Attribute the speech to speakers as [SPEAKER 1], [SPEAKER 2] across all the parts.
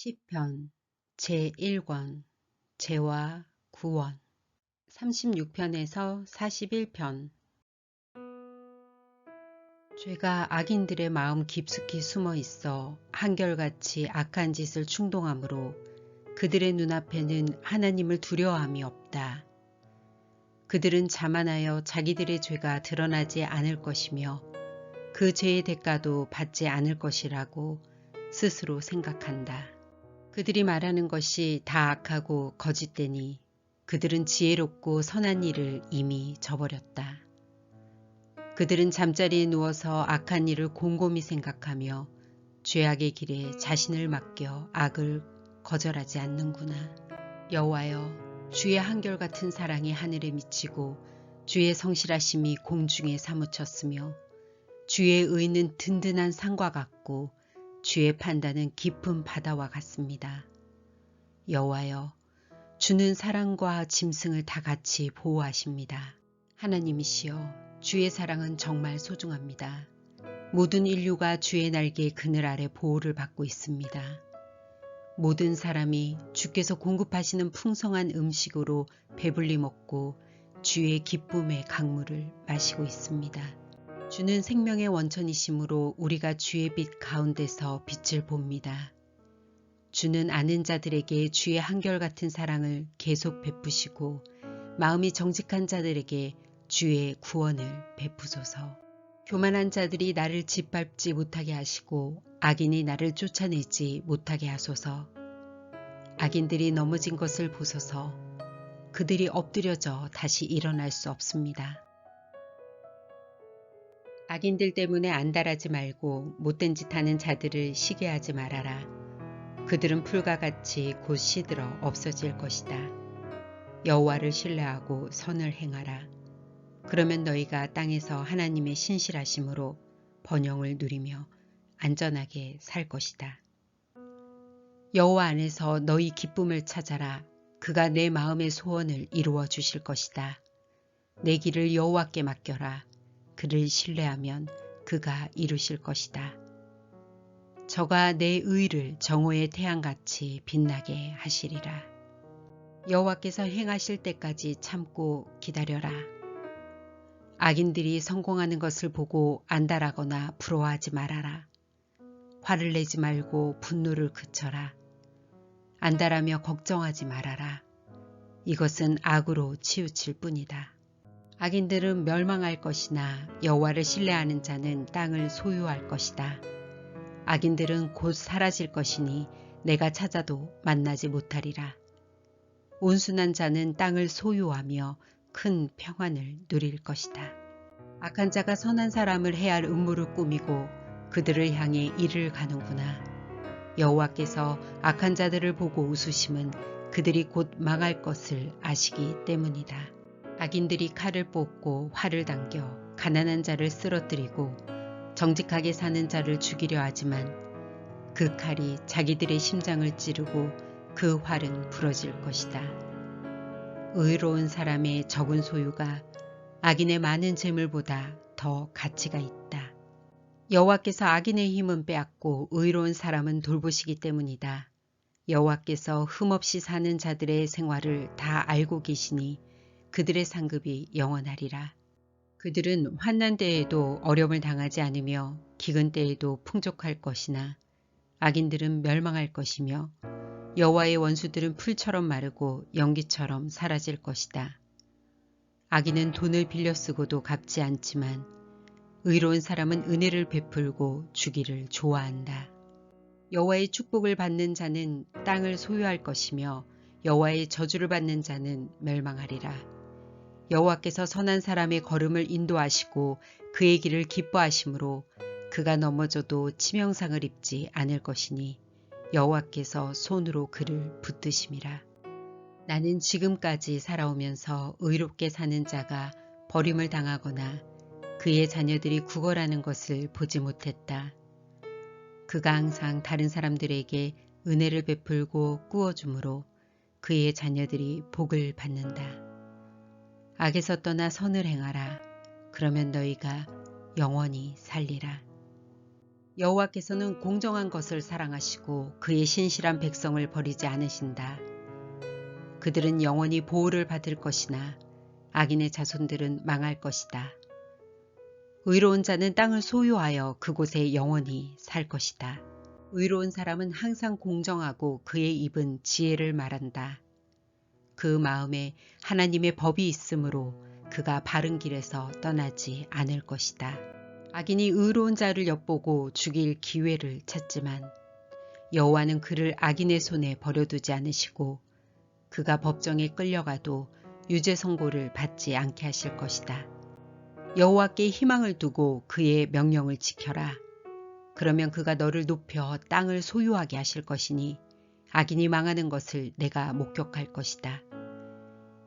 [SPEAKER 1] 시편 제1권 죄와 구원 36편에서 41편. 죄가 악인들의 마음 깊숙이 숨어 있어 한결같이 악한 짓을 충동하므로 그들의 눈앞에는 하나님을 두려워함이 없다. 그들은 자만하여 자기들의 죄가 드러나지 않을 것이며 그 죄의 대가도 받지 않을 것이라고 스스로 생각한다. 그들이 말하는 것이 다 악하고 거짓되니 그들은 지혜롭고 선한 일을 이미 저버렸다. 그들은 잠자리에 누워서 악한 일을 곰곰이 생각하며 죄악의 길에 자신을 맡겨 악을 거절하지 않는구나. 여호와여, 주의 한결같은 사랑이 하늘에 미치고 주의 성실하심이 공중에 사무쳤으며 주의 의는 든든한 산과 같고 주의 판단은 깊은 바다와 같습니다. 여호와여, 주는 사랑과 짐승을 다 같이 보호하십니다. 하나님이시여, 주의 사랑은 정말 소중합니다. 모든 인류가 주의 날개 그늘 아래 보호를 받고 있습니다. 모든 사람이 주께서 공급하시는 풍성한 음식으로 배불리 먹고 주의 기쁨의 강물을 마시고 있습니다. 주는 생명의 원천이시므로 우리가 주의 빛 가운데서 빛을 봅니다. 주는 아는 자들에게 주의 한결같은 사랑을 계속 베푸시고 마음이 정직한 자들에게 주의 구원을 베푸소서. 교만한 자들이 나를 짓밟지 못하게 하시고 악인이 나를 쫓아내지 못하게 하소서. 악인들이 넘어진 것을 보소서. 그들이 엎드려져 다시 일어날 수 없습니다. 악인들 때문에 안달하지 말고 못된 짓 하는 자들을 시기하지 말아라. 그들은 풀과 같이 곧 시들어 없어질 것이다. 여호와를 신뢰하고 선을 행하라. 그러면 너희가 땅에서 하나님의 신실하심으로 번영을 누리며 안전하게 살 것이다. 여호와 안에서 너희 기쁨을 찾아라. 그가 내 마음의 소원을 이루어 주실 것이다. 내 길을 여호와께 맡겨라. 그를 신뢰하면 그가 이루실 것이다. 저가 내 의를 정오의 태양같이 빛나게 하시리라. 여호와께서 행하실 때까지 참고 기다려라. 악인들이 성공하는 것을 보고 안달하거나 부러워하지 말아라. 화를 내지 말고 분노를 그쳐라. 안달하며 걱정하지 말아라. 이것은 악으로 치우칠 뿐이다. 악인들은 멸망할 것이나 여호와를 신뢰하는 자는 땅을 소유할 것이다. 악인들은 곧 사라질 것이니 내가 찾아도 만나지 못하리라. 온순한 자는 땅을 소유하며 큰 평안을 누릴 것이다. 악한 자가 선한 사람을 해할 음모를 꾸미고 그들을 향해 이를 가는구나. 여호와께서 악한 자들을 보고 웃으심은 그들이 곧 망할 것을 아시기 때문이다. 악인들이 칼을 뽑고 활을 당겨 가난한 자를 쓰러뜨리고 정직하게 사는 자를 죽이려 하지만 그 칼이 자기들의 심장을 찌르고 그 활은 부러질 것이다. 의로운 사람의 적은 소유가 악인의 많은 재물보다 더 가치가 있다. 여호와께서 악인의 힘은 빼앗고 의로운 사람은 돌보시기 때문이다. 여호와께서 흠없이 사는 자들의 생활을 다 알고 계시니 그들의 상급이 영원하리라. 그들은 환난 때에도 어려움을 당하지 않으며 기근 때에도 풍족할 것이나 악인들은 멸망할 것이며 여호와의 원수들은 풀처럼 마르고 연기처럼 사라질 것이다. 악인은 돈을 빌려 쓰고도 갚지 않지만 의로운 사람은 은혜를 베풀고 주기를 좋아한다. 여호와의 축복을 받는 자는 땅을 소유할 것이며 여호와의 저주를 받는 자는 멸망하리라. 여호와께서 선한 사람의 걸음을 인도하시고 그의 길을 기뻐하심으로 그가 넘어져도 치명상을 입지 않을 것이니 여호와께서 손으로 그를 붙드심이라. 나는 지금까지 살아오면서 의롭게 사는 자가 버림을 당하거나 그의 자녀들이 구걸하는 것을 보지 못했다. 그가 항상 다른 사람들에게 은혜를 베풀고 꾸어주므로 그의 자녀들이 복을 받는다. 악에서 떠나 선을 행하라. 그러면 너희가 영원히 살리라. 여호와께서는 공정한 것을 사랑하시고 그의 신실한 백성을 버리지 않으신다. 그들은 영원히 보호를 받을 것이나 악인의 자손들은 망할 것이다. 의로운 자는 땅을 소유하여 그곳에 영원히 살 것이다. 의로운 사람은 항상 공정하고 그의 입은 지혜를 말한다. 그 마음에 하나님의 법이 있으므로 그가 바른 길에서 떠나지 않을 것이다. 악인이 의로운 자를 엿보고 죽일 기회를 찾지만 여호와는 그를 악인의 손에 버려두지 않으시고 그가 법정에 끌려가도 유죄 선고를 받지 않게 하실 것이다. 여호와께 희망을 두고 그의 명령을 지켜라. 그러면 그가 너를 높여 땅을 소유하게 하실 것이니 악인이 망하는 것을 내가 목격할 것이다.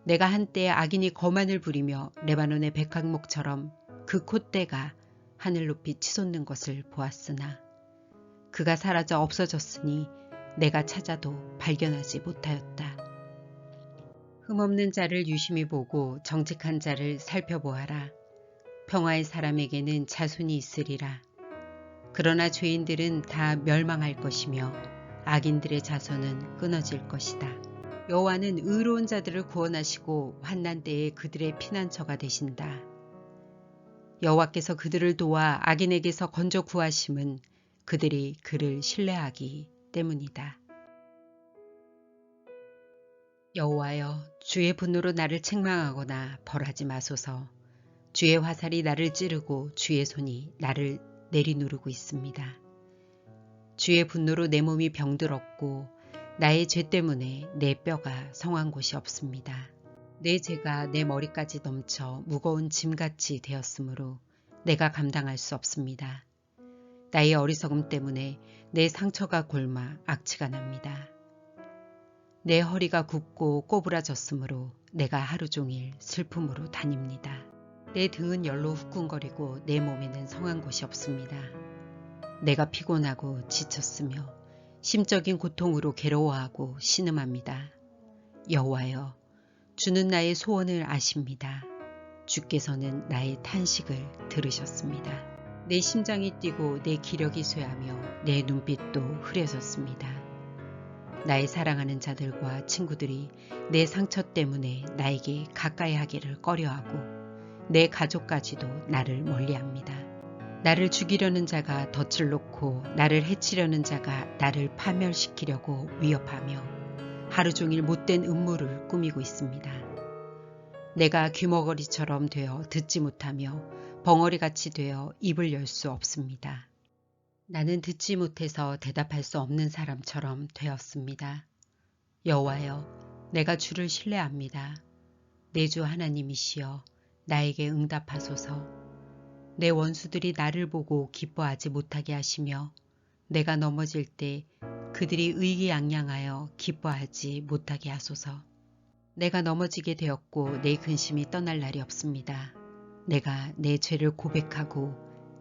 [SPEAKER 1] 내가 한때 악인이 거만을 부리며 레바논의 백향목처럼 그 콧대가 하늘 높이 치솟는 것을 보았으나 그가 사라져 없어졌으니 내가 찾아도 발견하지 못하였다. 흠없는 자를 유심히 보고 정직한 자를 살펴보아라. 평화의 사람에게는 자손이 있으리라. 그러나 죄인들은 다 멸망할 것이며 악인들의 자손은 끊어질 것이다. 여호와는 의로운 자들을 구원하시고 환난 때에 그들의 피난처가 되신다. 여호와께서 그들을 도와 악인에게서 건져 구하심은 그들이 그를 신뢰하기 때문이다. 여호와여, 주의 분노로 나를 책망하거나 벌하지 마소서. 주의 화살이 나를 찌르고 주의 손이 나를 내리누르고 있습니다. 주의 분노로 내 몸이 병들었고 나의 죄 때문에 내 뼈가 성한 곳이 없습니다. 내 죄가 내 머리까지 넘쳐 무거운 짐같이 되었으므로 내가 감당할 수 없습니다. 나의 어리석음 때문에 내 상처가 골마 악취가 납니다. 내 허리가 굽고 꼬부라졌으므로 내가 하루 종일 슬픔으로 다닙니다. 내 등은 열로 후끈거리고 내 몸에는 성한 곳이 없습니다. 내가 피곤하고 지쳤으며 심적인 고통으로 괴로워하고 신음합니다. 여호와여, 주는 나의 소원을 아십니다. 주께서는 나의 탄식을 들으셨습니다. 내 심장이 뛰고 내 기력이 쇠하며 내 눈빛도 흐려졌습니다. 나의 사랑하는 자들과 친구들이 내 상처 때문에 나에게 가까이 하기를 꺼려하고 내 가족까지도 나를 멀리합니다. 나를 죽이려는 자가 덫을 놓고 나를 해치려는 자가 나를 파멸시키려고 위협하며 하루 종일 못된 음모를 꾸미고 있습니다. 내가 귀머거리처럼 되어 듣지 못하며 벙어리같이 되어 입을 열 수 없습니다. 나는 듣지 못해서 대답할 수 없는 사람처럼 되었습니다. 여호와여, 내가 주를 신뢰합니다. 내 주 하나님이시여, 나에게 응답하소서. 내 원수들이 나를 보고 기뻐하지 못하게 하시며 내가 넘어질 때 그들이 의기양양하여 기뻐하지 못하게 하소서. 내가 넘어지게 되었고 내 근심이 떠날 날이 없습니다. 내가 내 죄를 고백하고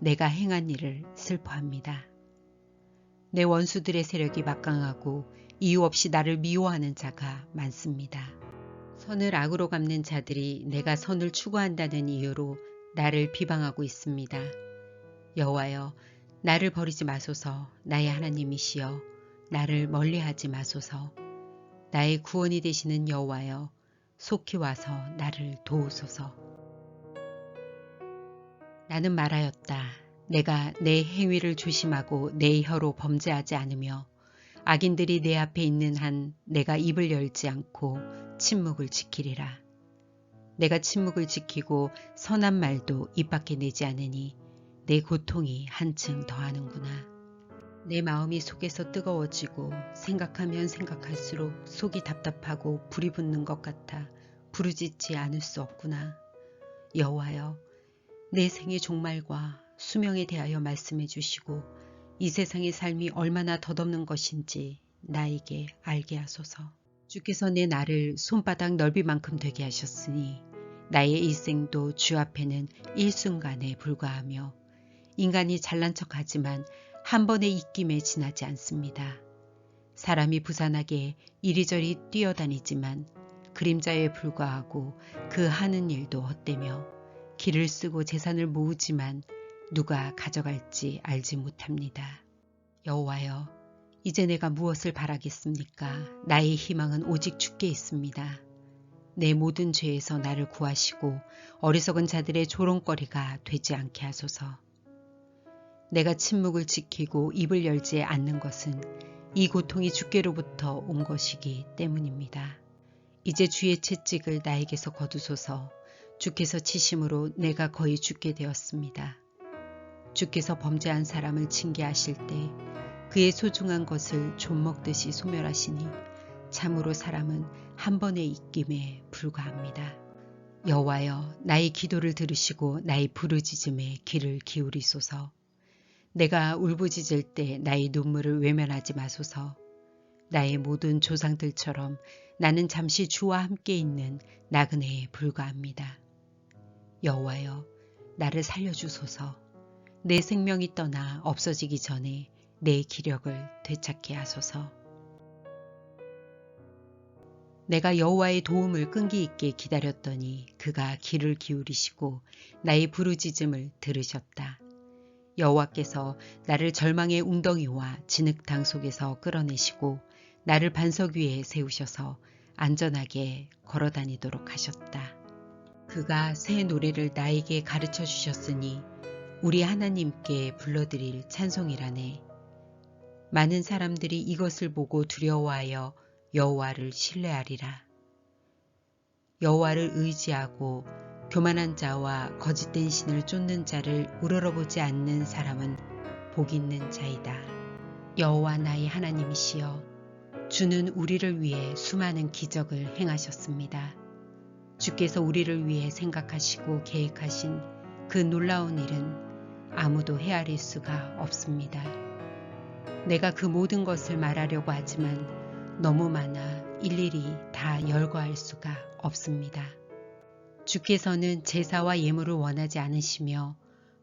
[SPEAKER 1] 내가 행한 일을 슬퍼합니다. 내 원수들의 세력이 막강하고 이유 없이 나를 미워하는 자가 많습니다. 선을 악으로 갚는 자들이 내가 선을 추구한다는 이유로 나를 비방하고 있습니다. 여호와여, 나를 버리지 마소서. 나의 하나님이시여, 나를 멀리하지 마소서. 나의 구원이 되시는 여호와여, 속히 와서 나를 도우소서. 나는 말하였다. 내가 내 행위를 조심하고 내 혀로 범죄하지 않으며 악인들이 내 앞에 있는 한 내가 입을 열지 않고 침묵을 지키리라. 내가 침묵을 지키고 선한 말도 입 밖에 내지 않으니 내 고통이 한층 더하는구나. 내 마음이 속에서 뜨거워지고 생각하면 생각할수록 속이 답답하고 불이 붙는 것 같아 부르짖지 않을 수 없구나. 여호와여, 내 생의 종말과 수명에 대하여 말씀해 주시고 이 세상의 삶이 얼마나 덧없는 것인지 나에게 알게 하소서. 주께서 내 나를 손바닥 넓이만큼 되게 하셨으니 나의 일생도 주 앞에는 일순간에 불과하며 인간이 잘난 척하지만 한 번의 입김에 지나지 않습니다. 사람이 부산하게 이리저리 뛰어다니지만 그림자에 불과하고 그 하는 일도 헛되며 길을 쓰고 재산을 모으지만 누가 가져갈지 알지 못합니다. 여호와여, 이제 내가 무엇을 바라겠습니까? 나의 희망은 오직 주께 있습니다. 내 모든 죄에서 나를 구하시고 어리석은 자들의 조롱거리가 되지 않게 하소서. 내가 침묵을 지키고 입을 열지 않는 것은 이 고통이 주께로부터 온 것이기 때문입니다. 이제 주의 채찍을 나에게서 거두소서. 주께서 치심으로 내가 거의 죽게 되었습니다. 주께서 범죄한 사람을 징계하실 때 그의 소중한 것을 좀 먹듯이 소멸하시니 참으로 사람은 한 번의 입김에 불과합니다. 여호와여, 나의 기도를 들으시고 나의 부르짖음에 귀를 기울이소서. 내가 울부짖을 때 나의 눈물을 외면하지 마소서. 나의 모든 조상들처럼 나는 잠시 주와 함께 있는 나그네에 불과합니다. 여호와여, 나를 살려주소서. 내 생명이 떠나 없어지기 전에 내 기력을 되찾게 하소서. 내가 여호와의 도움을 끈기 있게 기다렸더니 그가 귀를 기울이시고 나의 부르짖음을 들으셨다. 여호와께서 나를 절망의 웅덩이와 진흙탕 속에서 끌어내시고 나를 반석 위에 세우셔서 안전하게 걸어다니도록 하셨다. 그가 새 노래를 나에게 가르쳐 주셨으니 우리 하나님께 불러드릴 찬송이라네. 많은 사람들이 이것을 보고 두려워하여 여호와를 신뢰하리라. 여호와를 의지하고 교만한 자와 거짓된 신을 쫓는 자를 우러러보지 않는 사람은 복 있는 자이다. 여호와 나의 하나님이시여, 주는 우리를 위해 수많은 기적을 행하셨습니다. 주께서 우리를 위해 생각하시고 계획하신 그 놀라운 일은 아무도 헤아릴 수가 없습니다. 내가 그 모든 것을 말하려고 하지만 너무 많아 일일이 다 열거할 수가 없습니다. 주께서는 제사와 예물을 원하지 않으시며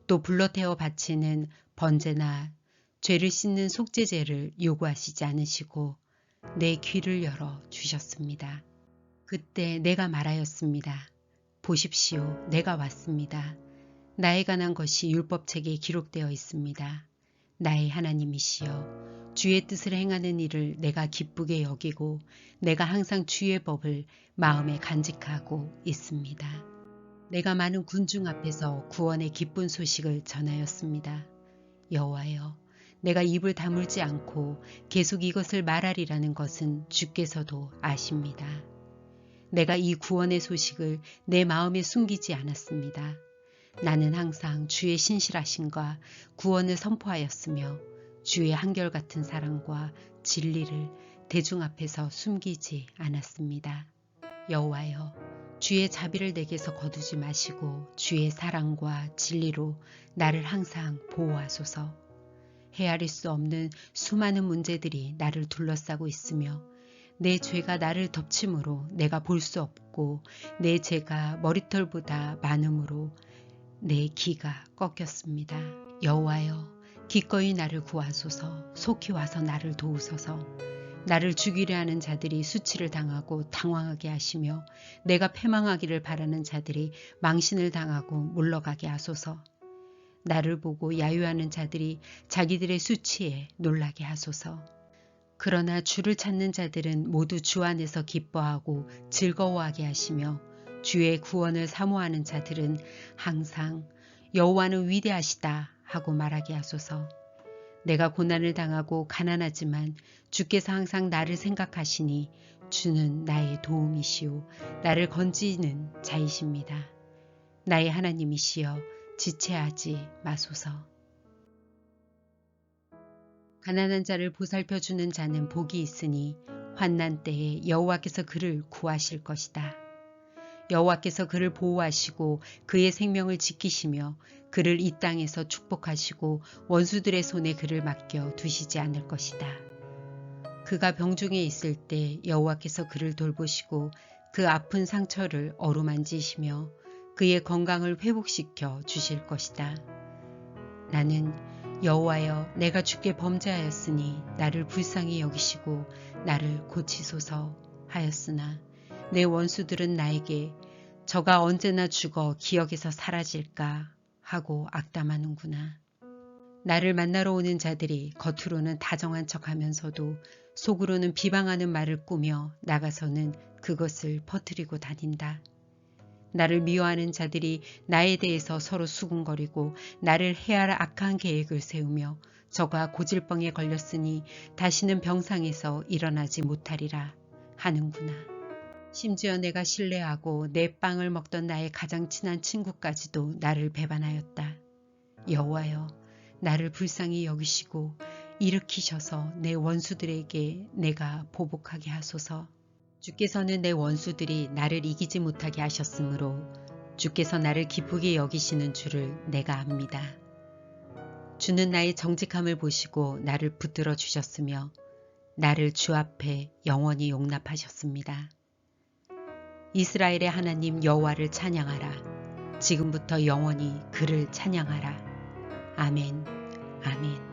[SPEAKER 1] 또 불러태워 바치는 번제나 죄를 씻는 속죄제를 요구하시지 않으시고 내 귀를 열어 주셨습니다. 그때 내가 말하였습니다. 보십시오, 내가 왔습니다. 나에 관한 것이 율법책에 기록되어 있습니다. 나의 하나님이시여, 주의 뜻을 행하는 일을 내가 기쁘게 여기고 내가 항상 주의 법을 마음에 간직하고 있습니다. 내가 많은 군중 앞에서 구원의 기쁜 소식을 전하였습니다. 여호와여, 내가 입을 다물지 않고 계속 이것을 말하리라는 것은 주께서도 아십니다. 내가 이 구원의 소식을 내 마음에 숨기지 않았습니다. 나는 항상 주의 신실하심과 구원을 선포하였으며 주의 한결같은 사랑과 진리를 대중 앞에서 숨기지 않았습니다. 여호와여, 주의 자비를 내게서 거두지 마시고 주의 사랑과 진리로 나를 항상 보호하소서. 헤아릴 수 없는 수많은 문제들이 나를 둘러싸고 있으며 내 죄가 나를 덮침으로 내가 볼 수 없고 내 죄가 머리털보다 많음으로 내 기가 꺾였습니다. 여호와여, 기꺼이 나를 구하소서. 속히 와서 나를 도우소서. 나를 죽이려 하는 자들이 수치를 당하고 당황하게 하시며 내가 패망하기를 바라는 자들이 망신을 당하고 물러가게 하소서. 나를 보고 야유하는 자들이 자기들의 수치에 놀라게 하소서. 그러나 주를 찾는 자들은 모두 주 안에서 기뻐하고 즐거워하게 하시며 주의 구원을 사모하는 자들은 항상 여호와는 위대하시다 하고 말하게 하소서. 내가 고난을 당하고 가난하지만 주께서 항상 나를 생각하시니 주는 나의 도움이시오 나를 건지는 자이십니다. 나의 하나님이시여, 지체하지 마소서. 가난한 자를 보살펴주는 자는 복이 있으니 환난 때에 여호와께서 그를 구하실 것이다. 여호와께서 그를 보호하시고 그의 생명을 지키시며 그를 이 땅에서 축복하시고 원수들의 손에 그를 맡겨 두시지 않을 것이다. 그가 병중에 있을 때 여호와께서 그를 돌보시고 그 아픈 상처를 어루만지시며 그의 건강을 회복시켜 주실 것이다. 나는 여호와여, 내가 주께 범죄하였으니 나를 불쌍히 여기시고 나를 고치소서 하였으나 내 원수들은 나에게 저가 언제나 죽어 기억에서 사라질까 하고 악담하는구나. 나를 만나러 오는 자들이 겉으로는 다정한 척하면서도 속으로는 비방하는 말을 꾸며 나가서는 그것을 퍼뜨리고 다닌다. 나를 미워하는 자들이 나에 대해서 서로 수군거리고 나를 해할 악한 계획을 세우며 저가 고질병에 걸렸으니 다시는 병상에서 일어나지 못하리라 하는구나. 심지어 내가 신뢰하고 내 빵을 먹던 나의 가장 친한 친구까지도 나를 배반하였다. 여호와여, 나를 불쌍히 여기시고 일으키셔서 내 원수들에게 내가 보복하게 하소서. 주께서는 내 원수들이 나를 이기지 못하게 하셨으므로 주께서 나를 기쁘게 여기시는 줄을 내가 압니다. 주는 나의 정직함을 보시고 나를 붙들어 주셨으며 나를 주 앞에 영원히 용납하셨습니다. 이스라엘의 하나님 여호와를 찬양하라. 지금부터 영원히 그를 찬양하라. 아멘, 아멘.